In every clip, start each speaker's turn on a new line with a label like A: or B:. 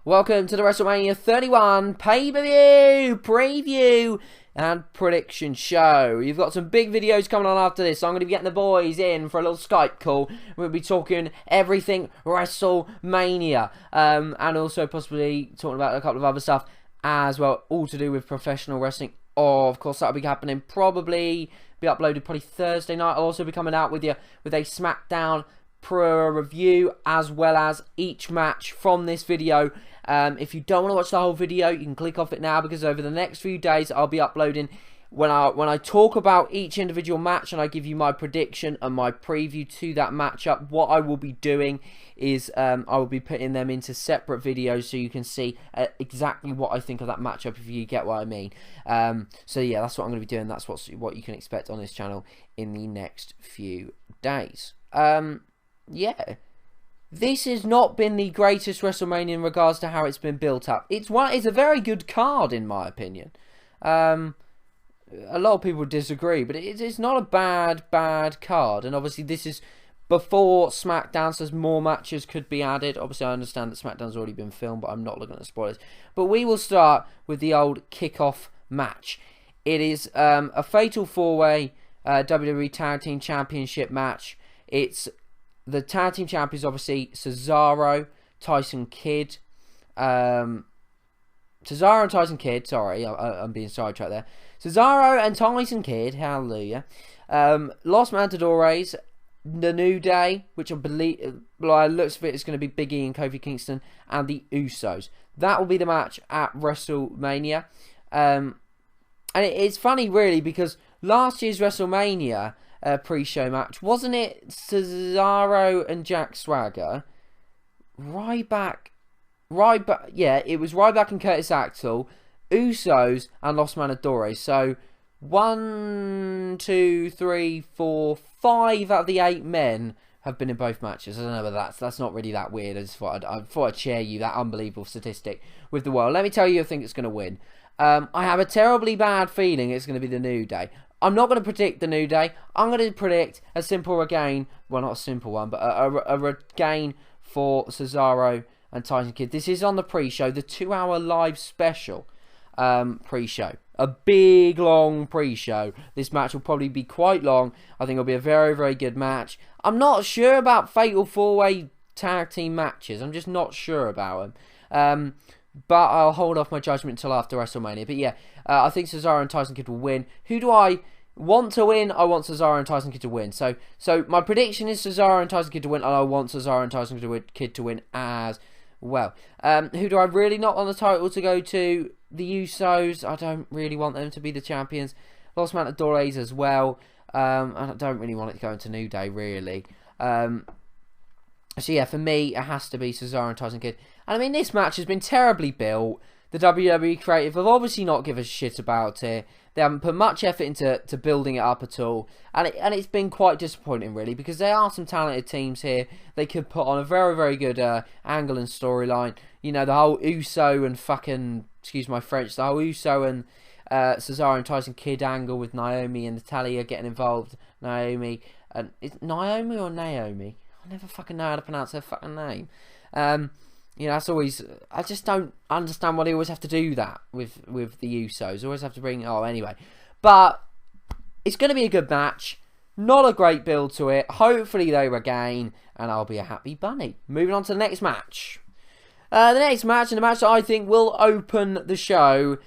A: Welcome to the WrestleMania 31 pay-per-view preview and prediction show. You've got some big videos coming on after this, so I'm going to be getting the boys in for a little Skype call. We'll be talking everything WrestleMania, and also possibly talking about a couple of other stuff as well, all to do with professional wrestling. Of course, that'll be happening probably, be uploaded probably Thursday night. I'll also be coming out with you with a SmackDown Pro review as well as each match from this video. If you don't want to watch the whole video, you can click off it now, because over the next few days I'll be uploading when I talk about each individual match and I give you my prediction and my preview to that matchup. What I will be doing is I will be putting them into separate videos so you can see exactly what I think of that matchup, if you get what I mean. So yeah, that's what I'm going to be doing. That's what you can expect on this channel in the next few days. Yeah. This has not been the greatest WrestleMania in regards to how it's been built up. It's a very good card, in my opinion. A lot of people disagree, but it's not a bad card. And obviously this is before SmackDown, so more matches could be added. Obviously I understand that SmackDown's already been filmed, but I'm not looking at spoilers. But we will start with the old kickoff match. It is a Fatal 4-Way WWE Tag Team Championship match. It's the tag team champions, obviously Cesaro, Tyson Kidd. Cesaro and Tyson Kidd. Sorry, I'm being sidetracked there. Cesaro and Tyson Kidd. Hallelujah. Los Matadores, The New Day, which I believe, by the looks of it, is going to be Big E and Kofi Kingston, and the Usos. That will be the match at WrestleMania. And it's funny, really, because last year's WrestleMania pre-show match, wasn't it Cesaro and Jack Swagger, Ryback, yeah, it was Ryback and Curtis Axel, Usos and Los Matadores. So 1, 2, 3, 4, 5 out of the 8 men have been in both matches. I don't know, but that's not really that weird. I thought I'd share you that unbelievable statistic with the world. Let me tell you, I think it's going to win. I have a terribly bad feeling it's going to be the New Day. I'm not going to predict the New Day. I'm going to predict a simple regain. Well, not a simple one, but a regain for Cesaro and Tyson Kidd. This is on the pre-show, the 2-hour live special pre-show. A big, long pre-show. This match will probably be quite long. I think it'll be a very, very good match. I'm not sure about Fatal 4-Way tag team matches. I'm just not sure about them. But I'll hold off my judgment until after WrestleMania. But yeah, I think Cesaro and Tyson Kidd will win. Who do I want to win? I want Cesaro and Tyson Kidd to win. So my prediction is Cesaro and Tyson Kidd to win, and I want Cesaro and Tyson Kidd to win as well. Who do I really not want the title to go to? The Usos. I don't really want them to be the champions. Los Matadores as well. I don't really want it to go into New Day, really. So yeah, for me, it has to be Cesaro and Tyson Kidd. And I mean, this match has been terribly built. The WWE creative have obviously not given a shit about it. They haven't put much effort into building it up at all. And it's been quite disappointing, really, because there are some talented teams here. They could put on a very, very good angle and storyline. You know, the whole Uso and fucking, excuse my French, the whole Uso and Cesaro and Tyson Kidd angle with Naomi and Natalya getting involved. Naomi. And is it Naomi or Naomi? I never fucking know how to pronounce her fucking name. You know, that's always... I just don't understand why they always have to do that with the Usos. Always have to bring... Oh, anyway. But it's going to be a good match. Not a great build to it. Hopefully they regain, and I'll be a happy bunny. Moving on to the next match. The next match, and the match that I think will open the show,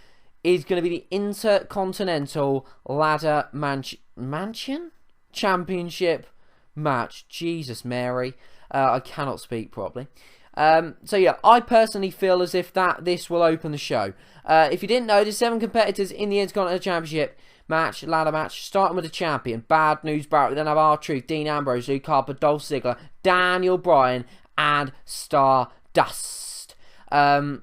A: is going to be the Intercontinental Ladder Mansion Championship match. Jesus Mary. I cannot speak properly. So yeah, I personally feel as if this will open the show. If you didn't know, there's 7 competitors in the Intercontinental Championship match, ladder match, starting with the champion, Bad News Barrett. We then have R-Truth, Dean Ambrose, Luke Harper, Dolph Ziggler, Daniel Bryan, and Stardust. I'll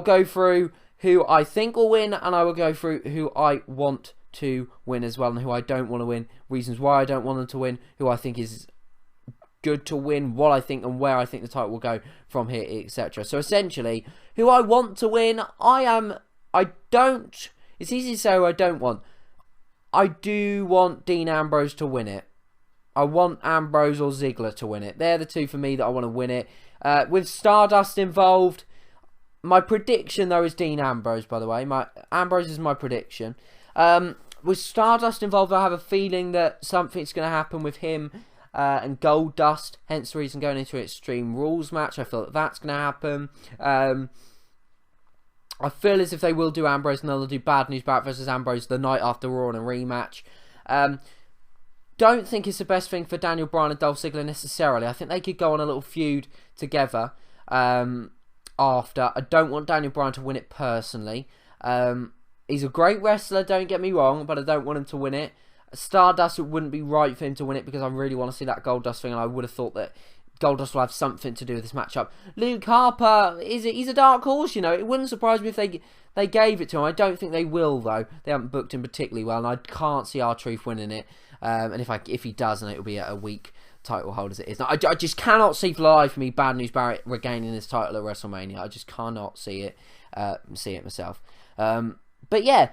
A: go through who I think will win, and I will go through who I want to win as well, and who I don't want to win, reasons why I don't want them to win, who I think is good to win, what I think and where I think the title will go from here, etc. So essentially, who I want to win, it's easy to say who I don't want. I do want Dean Ambrose to win it. I want Ambrose or Ziggler to win it. They're the two for me that I want to win it. With Stardust involved, My prediction, though, is Dean Ambrose, by the way. Ambrose is my prediction. With Stardust involved, I have a feeling that something's going to happen with him and Goldust. Hence the reason going into an Extreme Rules match. I feel that that's going to happen. I feel as if they will do Ambrose, and they'll do Bad News Barrett versus Ambrose the night after Raw in a rematch. Don't think it's the best thing for Daniel Bryan and Dolph Ziggler necessarily. I think they could go on a little feud together after. I don't want Daniel Bryan to win it personally. He's a great wrestler, don't get me wrong, but I don't want him to win it. Stardust, it wouldn't be right for him to win it because I really want to see that Goldust thing, and I would have thought that Goldust will have something to do with this matchup. Luke Harper, he's a dark horse, you know. It wouldn't surprise me if they gave it to him. I don't think they will, though. They haven't booked him particularly well, and I can't see R-Truth winning it. And if he does, then it'll be a weak title hold as it is. Now, I just cannot see for the life of me Bad News Barrett regaining this title at WrestleMania. I just cannot see it myself. But yeah,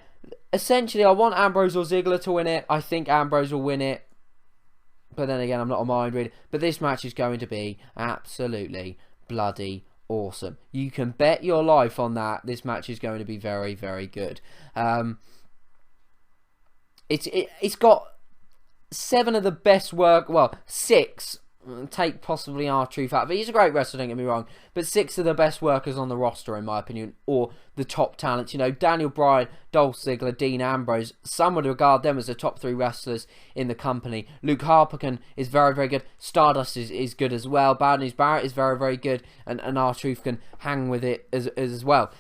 A: essentially, I want Ambrose or Ziggler to win it. I think Ambrose will win it. But then again, I'm not a mind reader. But this match is going to be absolutely bloody awesome. You can bet your life on that. This match is going to be very, very good. It's got 7 of the best work. Well, 6. Take possibly R-Truth out, but he's a great wrestler, don't get me wrong, but 6 of the best workers on the roster, in my opinion, or the top talents. You know, Daniel Bryan, Dolph Ziggler, Dean Ambrose, some would regard them as the top 3 wrestlers in the company. Luke Harper is very, very good. Stardust is good as well. Bad News Barrett is very, very good, and R-Truth can hang with it as well.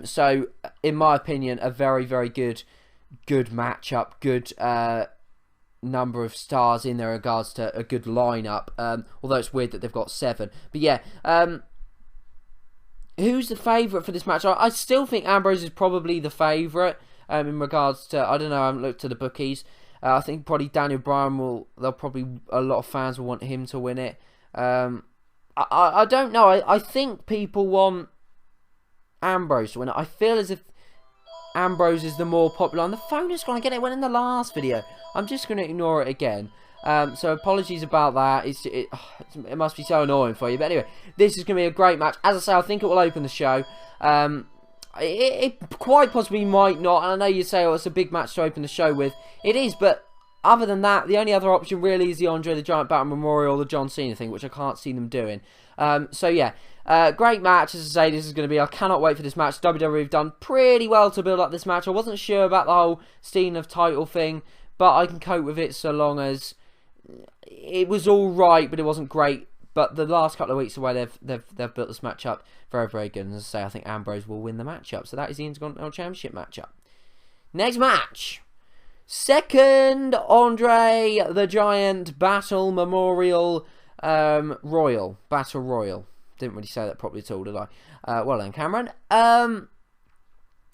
A: So, in my opinion, a very, very good matchup, good number of stars in their regards to a good lineup, although it's weird that they've got 7. But yeah, who's the favourite for this match? I still think Ambrose is probably the favourite in regards to, I don't know, I haven't looked to the bookies. I think probably Daniel Bryan a lot of fans will want him to win it. I don't know, I think people want Ambrose to win it. I feel as if Ambrose is the more popular. On the phone is going to get it. It went in the last video. I'm just going to ignore it again. So apologies about that. It must be so annoying for you. But anyway, this is going to be a great match. As I say, I think it will open the show. It quite possibly might not. And I know you say, oh, it's a big match to open the show with. It is, but other than that, the only other option really is the Andre the Giant Battle Memorial, the John Cena thing, which I can't see them doing. So yeah, great match. As I say, this is going to be, I cannot wait for this match. WWE have done pretty well to build up this match. I wasn't sure about the whole Cena of title thing, but I can cope with it so long as it was all right, but it wasn't great. But the last couple of weeks, the way they've built this match up, very, very good. And as I say, I think Ambrose will win the matchup. So that is the Intercontinental Championship matchup. Next match. Second Andre the Giant Battle Memorial Royal. Battle Royal. Didn't really say that properly at all, did I? Well then, Cameron. I'll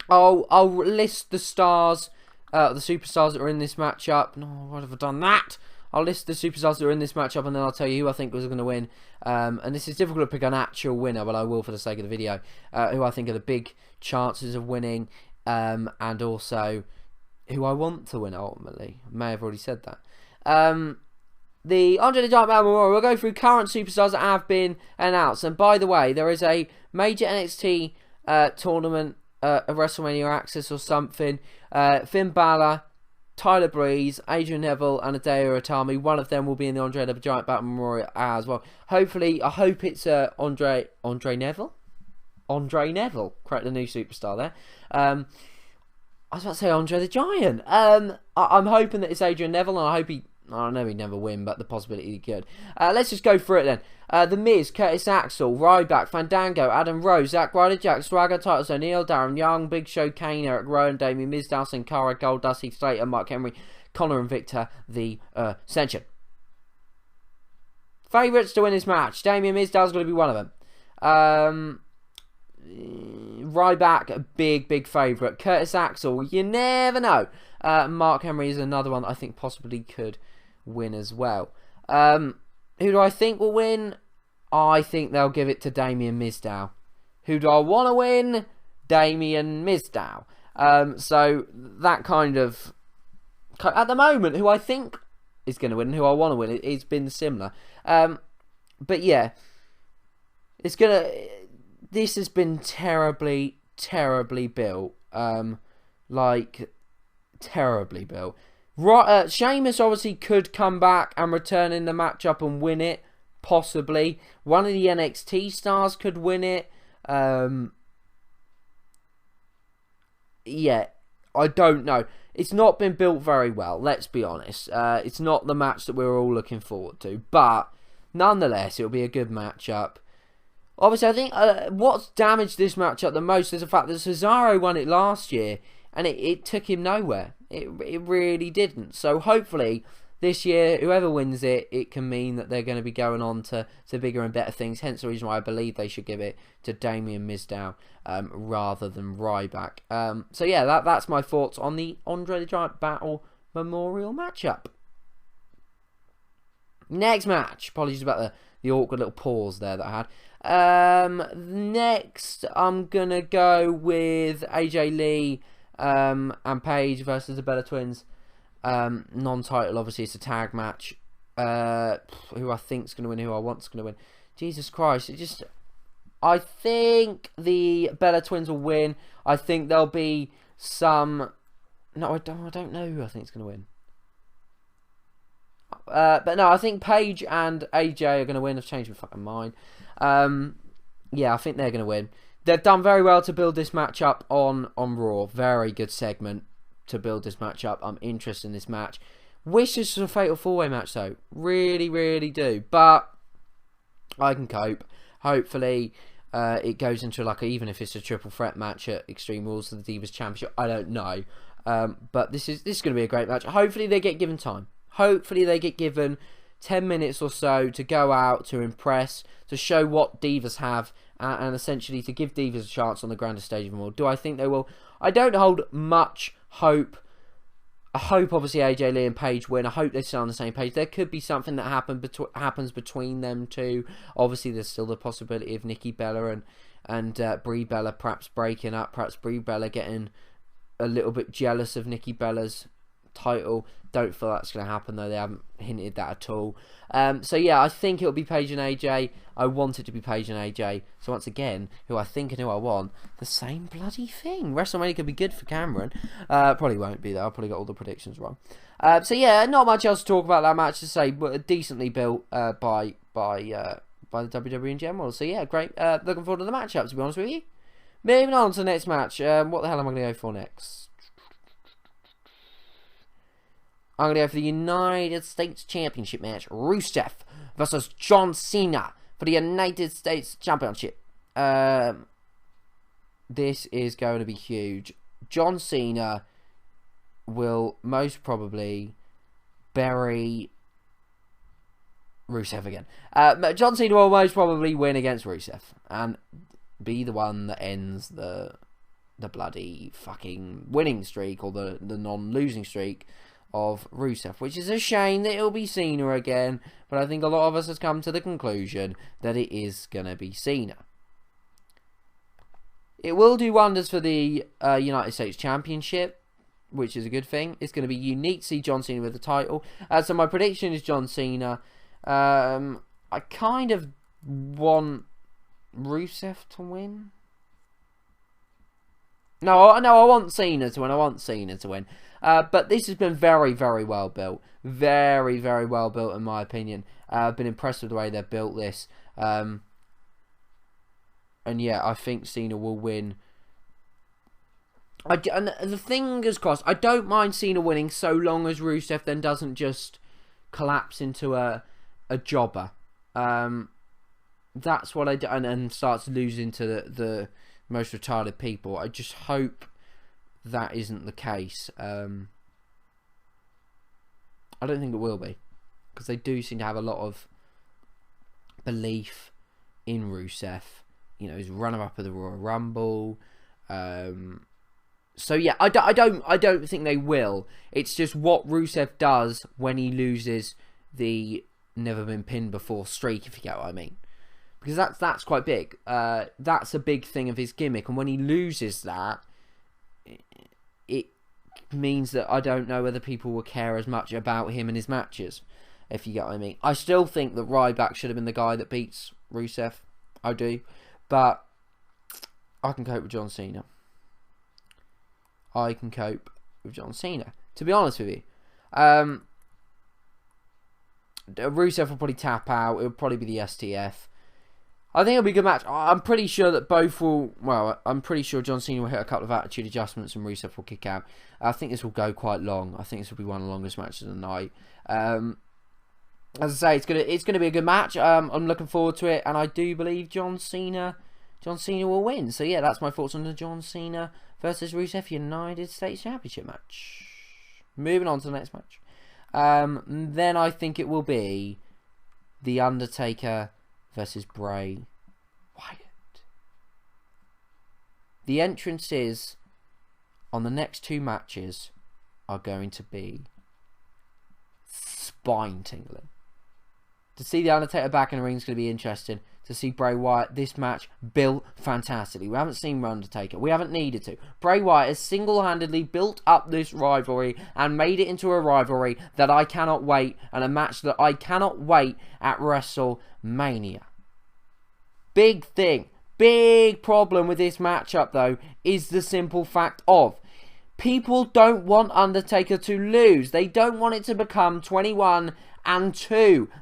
A: list the stars, the superstars that are in this matchup. No, why have I done that? I'll list the superstars that are in this matchup, and then I'll tell you who I think was going to win. And this is difficult to pick an actual winner, but I will for the sake of the video. Who I think are the big chances of winning, and also who I want to win ultimately. I may have already said that. The Andre the Giant Battle Memorial, we'll go through current superstars that have been announced. And by the way, there is a major NXT tournament, a WrestleMania Access or something. Finn Balor, Tyler Breeze, Adrian Neville, and Hideo Itami. One of them will be in the Andre the Giant Battle Memorial as well. Hopefully, I hope it's Andre Neville? Andre Neville, correct, the new superstar there. I was about to say Andre the Giant. I'm hoping that it's Adrian Neville, and I know he'd never win, but the possibility is good. Let's just go through it then. The Miz, Curtis Axel, Ryback, Fandango, Adam Rose, Zack Ryder, Jack Swagger, Titus O'Neil, Darren Young, Big Show, Kane, Eric Rowan, Damien Mizdow, Sin Cara, Goldust, Heath Slater, Mark Henry, Connor and Victor, the Ascension. Favourites to win this match. Damien Mizdow's going to be one of them. Ryback, a big favourite. Curtis Axel, you never know. Mark Henry is another one that I think possibly could win as well. Who do I think will win? I think they'll give it to Damien Mizdow. Who do I want to win? Damien Mizdow. So that kind of, at the moment, who I think is going to win and who I want to win, it's been similar. But yeah, it's going to, this has been terribly built. Like, terribly built. Right, Sheamus obviously could come back and return in the matchup and win it. Possibly. One of the NXT stars could win it. Yeah, I don't know. It's not been built very well, let's be honest. It's not the match that we're all looking forward to. But, nonetheless, it'll be a good matchup. Obviously, I think what's damaged this matchup the most is the fact that Cesaro won it last year. And it took him nowhere. It really didn't. So, hopefully, this year, whoever wins it, it can mean that they're going to be going on to bigger and better things. Hence the reason why I believe they should give it to Damien Mizdow rather than Ryback. So yeah, that's my thoughts on the Andre the Giant Battle Memorial matchup. Next match. Apologies about the awkward little pause there that I had. Next, I'm going to go with AJ Lee and Paige versus the Bella Twins. Non-title, obviously it's a tag match. Who I think's going to win, who I want's going to win. Jesus Christ, I think the Bella Twins will win. I think there'll be some... No, I don't know who I think's going to win. But no, I think Paige and AJ are going to win. I've changed my fucking mind. Yeah, I think they're going to win. They've done very well to build this match up on Raw. Very good segment to build this match up. I'm interested in this match. Wish this was a fatal 4-way match though. Really do. But I can cope. Hopefully it goes into even if it's a triple threat match at Extreme Rules of the Divas Championship. I don't know. But this is going to be a great match. Hopefully they get given time. Hopefully they get given 10 minutes or so to go out, to impress, to show what Divas have, and essentially to give Divas a chance on the grandest stage of them all. Do I think they will? I don't hold much hope. I hope obviously AJ Lee and Paige win. I hope they stay on the same page. There could be something that happens between them two. Obviously there's still the possibility of Nikki Bella and Brie Bella perhaps breaking up. Perhaps Brie Bella getting a little bit jealous of Nikki Bella's title. Don't feel that's going to happen though. They haven't hinted that at all. So yeah, I think it'll be Paige and AJ. I want it to be Paige and AJ. So once again, who I think and who I want, the same bloody thing. WrestleMania could be good for Cameron. Probably won't be though. I probably got all the predictions wrong. So yeah, not much else to talk about that match to say, but decently built by the WWE in general. So yeah, great. Looking forward to the matchup, to be honest with you. Moving on to the next match. What the hell am I going to go for next? I'm going to go for the United States Championship match. Rusev versus John Cena for the United States Championship. This is going to be huge. John Cena will most probably bury Rusev again. John Cena will most probably win against Rusev and be the one that ends the bloody fucking winning streak, or the non-losing streak of Rusev, which is a shame that it'll be Cena again, but I think a lot of us has come to the conclusion that it is going to be Cena. It will do wonders for the United States Championship, which is a good thing. It's going to be unique to see John Cena with the title. So my prediction is John Cena. I kind of want Rusev to win. No, I want Cena to win. But this has been very well built. Very well built in my opinion. I've been impressed with the way they've built this. And yeah, I think Cena will win. And the fingers crossed, I don't mind Cena winning so long as Rusev then doesn't just collapse into a jobber. That's what I do, and starts losing to the most retarded people. I just hope that isn't the case. I don't think it will be, because they do seem to have a lot of belief in Rusev. You know, he's runner-up of the Royal Rumble. So yeah, I don't think they will. It's just what Rusev does when he loses the never been pinned before streak, if you get what I mean. Because that's quite big. That's a big thing of his gimmick, and when he loses that, it means that I don't know whether people will care as much about him and his matches, if you get what I mean. I still think that Ryback should have been the guy that beats Rusev. I do. But I can cope with John Cena. I can cope with John Cena. To be honest with you. Rusev will probably tap out. It'll probably be the STF. I think it'll be a good match. I'm pretty sure that both will... Well, I'm pretty sure John Cena will hit a couple of attitude adjustments and Rusev will kick out. I think this will go quite long. I think this will be one of the longest matches of the night. As I say, it's gonna be a good match. I'm looking forward to it, and I do believe John Cena will win. So yeah, that's my thoughts on the John Cena versus Rusev United States Championship match. Moving on to the next match. Then I think it will be The Undertaker versus Bray Wyatt. The entrances on the next two matches are going to be spine-tingling. To see The Undertaker back in the ring is going to be interesting. To see Bray Wyatt, this match built fantastically. We haven't seen Undertaker. We haven't needed to. Bray Wyatt has single-handedly built up this rivalry and made it into a rivalry that I cannot wait, and a match that I cannot wait at WrestleMania. Big thing, big problem with this matchup though is the simple fact of people don't want Undertaker to lose. They don't want it to become 21-2.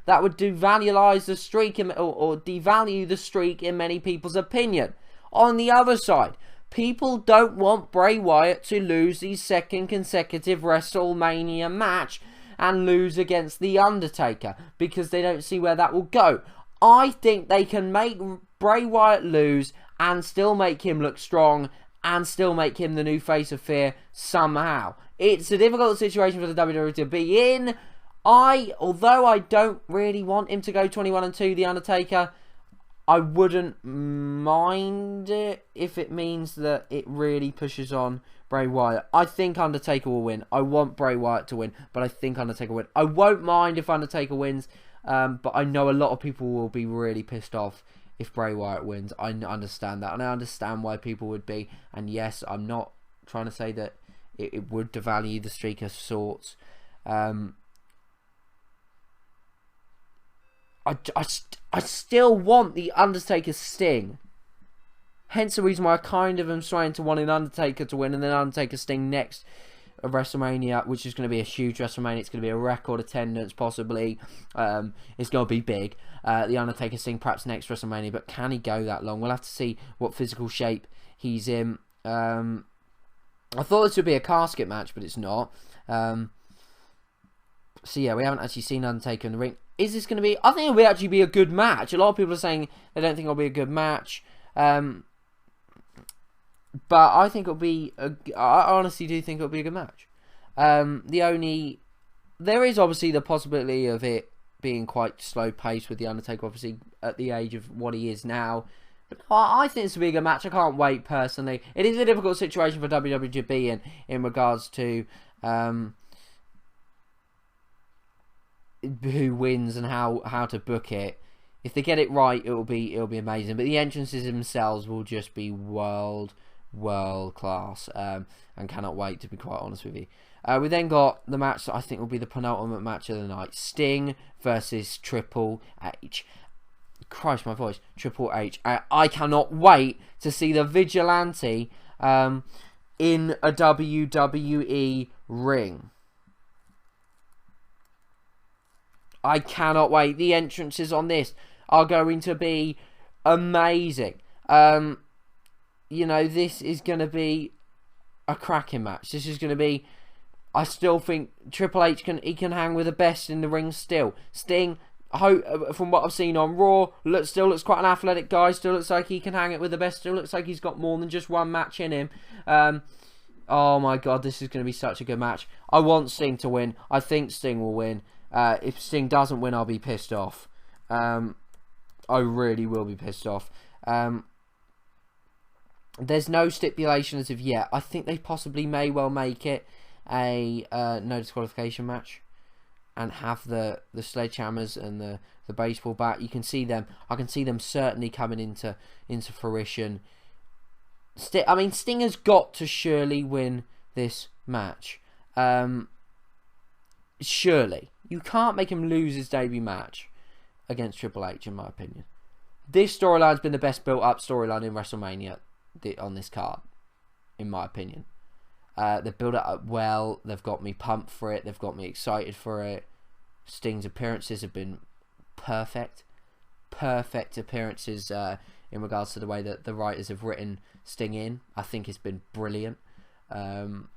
A: That would devalue the streak or devalue the streak in many people's opinion. On the other side, people don't want Bray Wyatt to lose the second consecutive WrestleMania match and lose against The Undertaker because they don't see where that will go. I think they can make Bray Wyatt lose and still make him look strong and still make him the new face of fear somehow. It's a difficult situation for the WWE to be in. Although I don't really want him to go 21-2, The Undertaker, I wouldn't mind it if it means that it really pushes on Bray Wyatt. I think Undertaker will win. I want Bray Wyatt to win, but I think Undertaker will win. I won't mind if Undertaker wins, but I know a lot of people will be really pissed off if Bray Wyatt wins. I understand that, and I understand why people would be. And yes, I'm not trying to say that it would devalue the streak of sorts. I still want the Undertaker Sting. Hence the reason why I kind of am swaying to wanting Undertaker to win and then Undertaker Sting next at WrestleMania, which is going to be a huge WrestleMania. It's going to be a record attendance, possibly. It's going to be big. The Undertaker Sting perhaps next WrestleMania, but can he go that long? We'll have to see what physical shape he's in. I thought this would be a casket match, but it's not. So yeah, we haven't actually seen Undertaker in the ring. Is this going to be... I think it will actually be a good match. A lot of people are saying they don't think it'll be a good match. But I think it'll be... I honestly do think it'll be a good match. There is obviously the possibility of it being quite slow paced with The Undertaker, obviously, at the age of what he is now. But I think this will be a good match. I can't wait, personally. It is a difficult situation for WWE to be in regards to... who wins and how to book it. If they get it right, it'll be amazing. But the entrances themselves will just be world class, and cannot wait, to be quite honest with you. We then got the match that I think will be the penultimate match of the night: Sting versus Triple H. Christ, my voice. Triple H. I cannot wait to see the Vigilante in a WWE ring. I cannot wait. The entrances on this are going to be amazing. You know, this is going to be a cracking match. This is going to be... I still think Triple H can hang with the best in the ring still. Sting, from what I've seen on Raw, still looks quite an athletic guy. Still looks like he can hang it with the best. Still looks like he's got more than just one match in him. Oh my God, this is going to be such a good match. I want Sting to win. I think Sting will win. If Sting doesn't win, I'll be pissed off. I really will be pissed off. There's no stipulation as of yet. I think they possibly may well make it a no disqualification match and have the sledgehammers and the baseball bat. You can see them. I can see them certainly coming into fruition. Sting has got to surely win this match. Surely. You can't make him lose his debut match against Triple H, in my opinion. This storyline's been the best built-up storyline in WrestleMania. on this card, in my opinion. They build it up well. They've got me pumped for it. They've got me excited for it. Sting's appearances have been perfect. Perfect appearances in regards to the way that the writers have written Sting in. I think it's been brilliant. And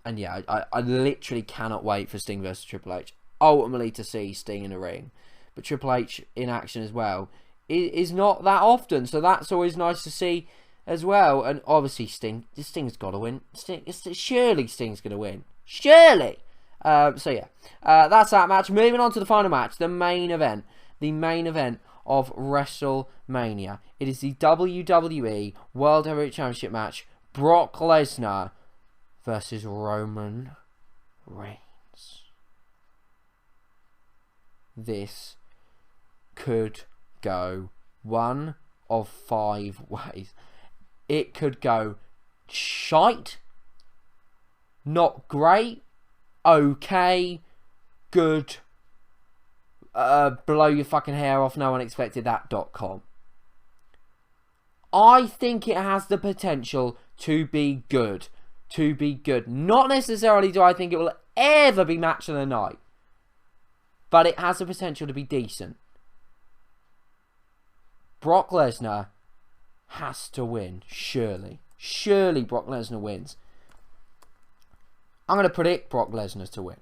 A: yeah, I literally cannot wait for Sting versus Triple H. Ultimately to see Sting in a ring. But Triple H in action as well is not that often. So that's always nice to see as well. And obviously Sting's got to win. Surely Sting's going to win. Surely. So yeah, that's that match. Moving on to the final match, the main event. The main event of WrestleMania. It is the WWE World Heavyweight Championship match. Brock Lesnar versus Roman Reigns. This could go one of 5 ways. It could go shite, not great, okay, good, blow your fucking hair off, no one expected that.com. I think it has the potential to be good. Not necessarily do I think it will ever be match of the night, but it has the potential to be decent. Brock Lesnar has to win, surely. Surely Brock Lesnar wins. I'm going to predict Brock Lesnar to win.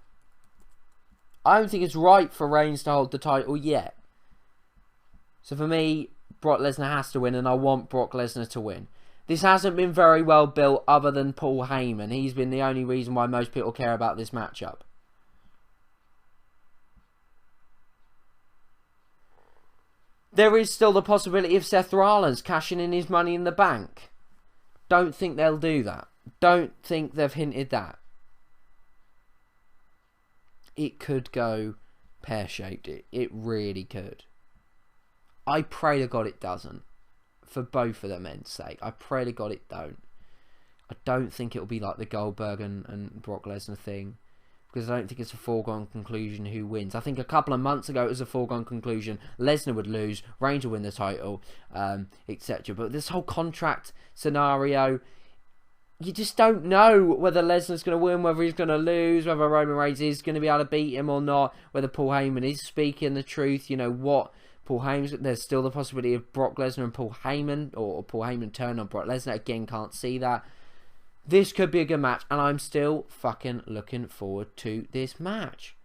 A: I don't think it's right for Reigns to hold the title yet. So for me, Brock Lesnar has to win, and I want Brock Lesnar to win. This hasn't been very well built other than Paul Heyman. He's been the only reason why most people care about this matchup. There is still the possibility of Seth Rollins cashing in his Money in the Bank. Don't think they'll do that. Don't think they've hinted that. It could go pear-shaped. It really could. I pray to God it doesn't. For both of the men's sake. I pray to God it don't. I don't think it'll be like the Goldberg and Brock Lesnar thing. Because I don't think it's a foregone conclusion who wins. I think a couple of months ago it was a foregone conclusion. Lesnar would lose, Reigns would win the title, etc. But this whole contract scenario, you just don't know whether Lesnar's going to win, whether he's going to lose, whether Roman Reigns is going to be able to beat him or not, whether Paul Heyman is speaking the truth, you know, what Paul Heyman, there's still the possibility of Brock Lesnar and Paul Heyman, or Paul Heyman turn on Brock Lesnar. Again, can't see that. This could be a good match, and I'm still fucking looking forward to this match.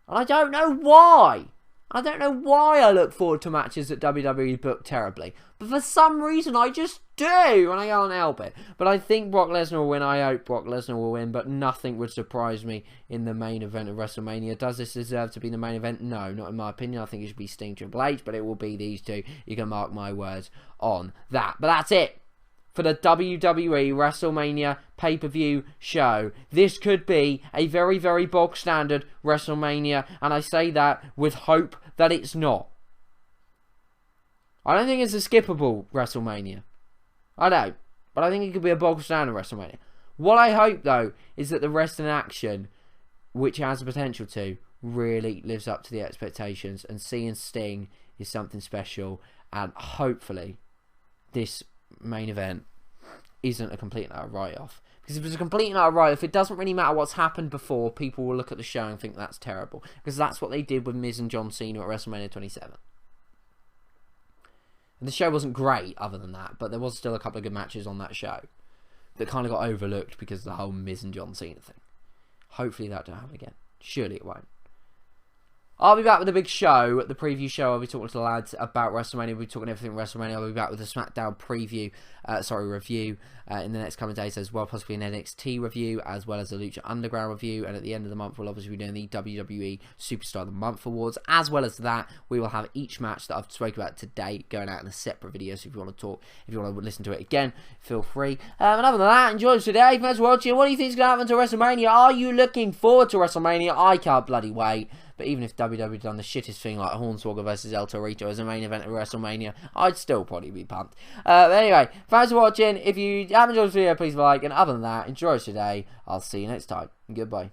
A: And I don't know why. I don't know why I look forward to matches that WWE book terribly. But for some reason, I just do, and I can't help it. But I think Brock Lesnar will win. I hope Brock Lesnar will win, but nothing would surprise me in the main event of WrestleMania. Does this deserve to be the main event? No, not in my opinion. I think it should be Sting Triple H, but it will be these two. You can mark my words on that. But that's it for the WWE WrestleMania pay-per-view show. This could be a very, very bog standard WrestleMania, and I say that with hope that it's not. I don't think it's a skippable WrestleMania. I don't, but I think it could be a bog standard WrestleMania. What I hope, though, is that the rest in action, which has the potential to, really lives up to the expectations, and seeing Sting is something special, and hopefully this main event isn't a complete and utter write-off. Because if it's a complete and utter write-off, it doesn't really matter what's happened before. People will look at the show and think that's terrible. Because that's what they did with Miz and John Cena at WrestleMania 27. And the show wasn't great other than that, but there was still a couple of good matches on that show that kind of got overlooked because of the whole Miz and John Cena thing. Hopefully that don't happen again. Surely it won't. I'll be back with a big show, the preview show. I'll be talking to the lads about WrestleMania. We'll be talking everything WrestleMania. I'll be back with a SmackDown review in the next couple of days as well. Possibly an NXT review as well as a Lucha Underground review. And at the end of the month, we'll obviously be doing the WWE Superstar of the Month Awards. As well as that, we will have each match that I've spoken about today going out in a separate video. So if you want to talk, if you want to listen to it again, feel free. And other than that, enjoy it today. Thanks for watching. What do you think is going to happen to WrestleMania? Are you looking forward to WrestleMania? I can't bloody wait. But even if WWE done the shittest thing like Hornswoggle versus El Torito as a main event of WrestleMania, I'd still probably be pumped. But anyway, thanks for watching. If you have enjoyed this video, please like. And other than that, enjoy today. I'll see you next time. Goodbye.